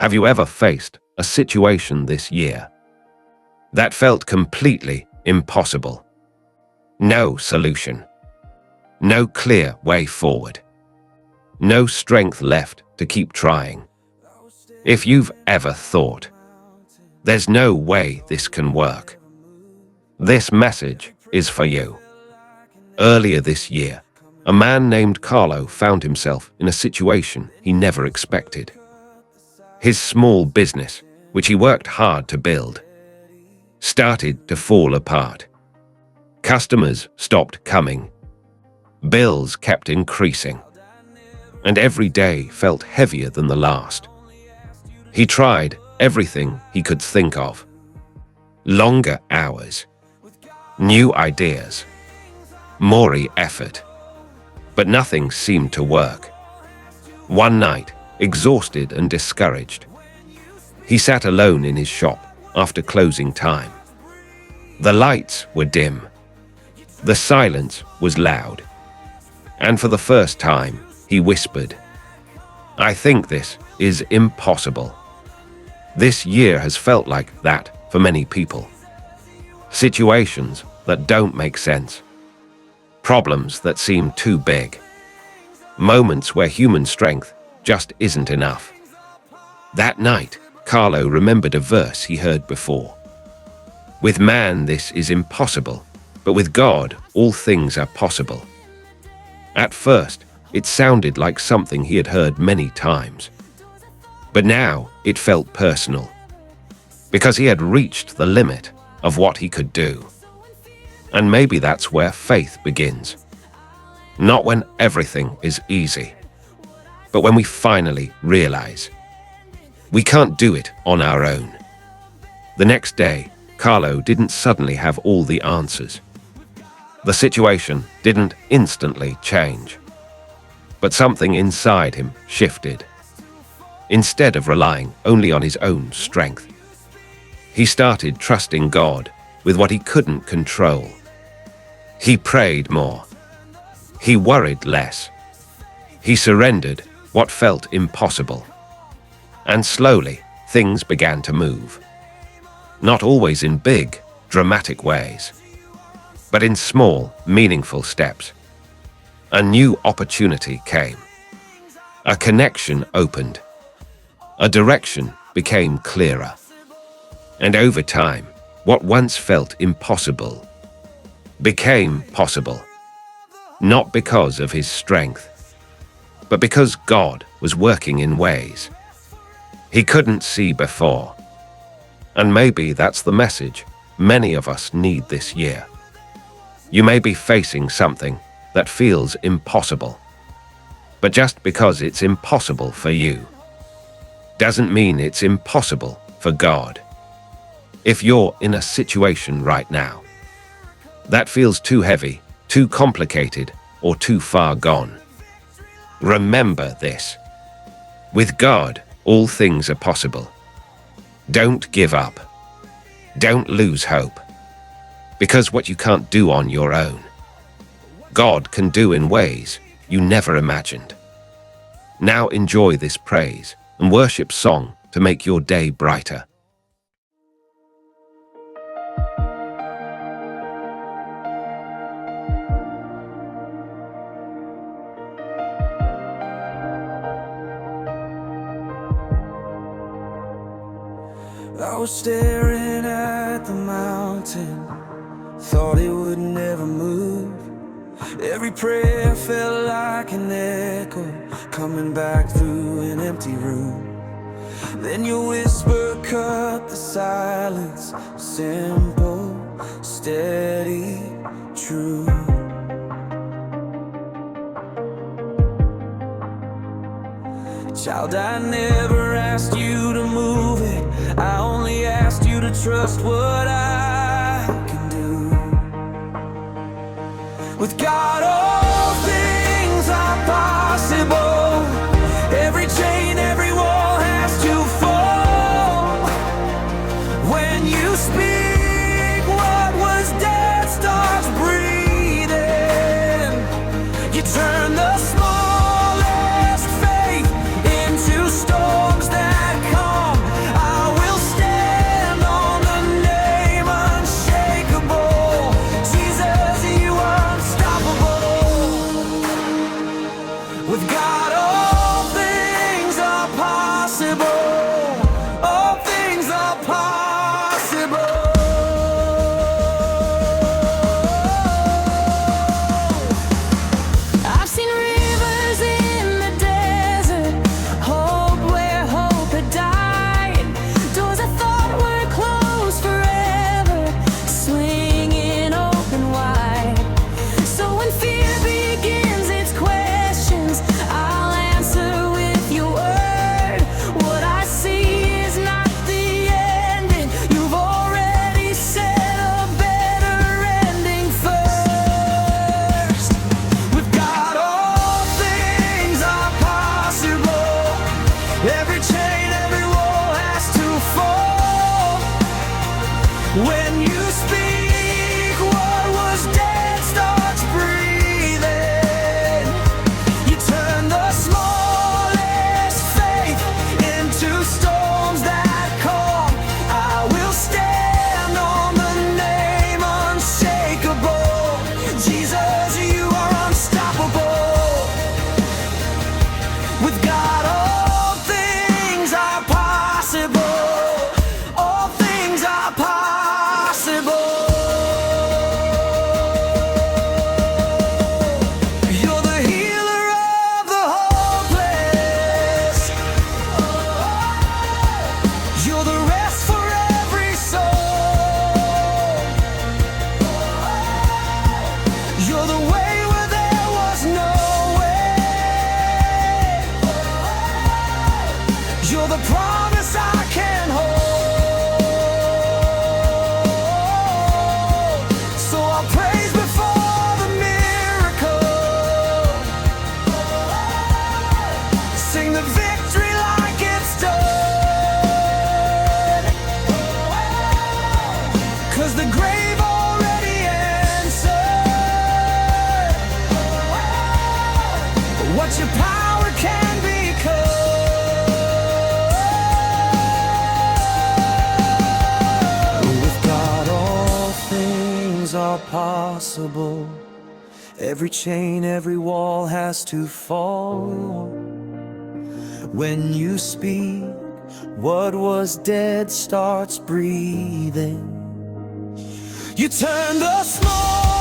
Have you ever faced a situation this year that felt completely impossible? No solution. No clear way forward. No strength left to keep trying. If you've ever thought, there's no way this can work, this message is for you. Earlier this year, a man named Carlo found himself in a situation he never expected. His small business, which he worked hard to build, started to fall apart. Customers stopped coming. Bills kept increasing. And every day felt heavier than the last. He tried everything he could think of. Longer hours, new ideas, more effort. But nothing seemed to work. One night, exhausted and discouraged, he sat alone in his shop after closing time. The lights were dim. The silence was loud. And for the first time, he whispered, "I think this is impossible." This year has felt like that for many people. Situations that don't make sense. Problems that seem too big. Moments where human strength just isn't enough. That night, Carlo remembered a verse he heard before. "With man this is impossible, but with God all things are possible." At first, it sounded like something he had heard many times. But now it felt personal, because he had reached the limit of what he could do. And maybe that's where faith begins. Not when everything is easy, but when we finally realize we can't do it on our own. The next day, Carlo didn't suddenly have all the answers. The situation didn't instantly change. But something inside him shifted. Instead of relying only on his own strength, he started trusting God with what he couldn't control. He prayed more. He worried less. He surrendered what felt impossible. And slowly, things began to move. Not always in big, dramatic ways, but in small, meaningful steps. A new opportunity came. A connection opened. A direction became clearer. And over time, what once felt impossible became possible. Not because of his strength, but because God was working in ways he couldn't see before. And maybe that's the message many of us need this year. You may be facing something that feels impossible. But just because it's impossible for you, doesn't mean it's impossible for God. If you're in a situation right now that feels too heavy, too complicated, or too far gone, remember this. With God, all things are possible. Don't give up. Don't lose hope. Because what you can't do on your own, God can do in ways you never imagined. Now enjoy this praise and worship song to make your day brighter. I was staring at the mountain, thought it would never move. Every prayer felt like an echo, coming back through an empty room. Then your whisper cut the silence, simple, steady, true. Child, I never asked you to move it, I only asked you to trust what I can do. With God all things are possible. Every chain, every wall has to fall. When you speak, what was dead starts breathing. You turn the smallest faith into storms that come. impossible. Every chain, every wall has to fall. When you speak, what was dead starts breathing. You turn the small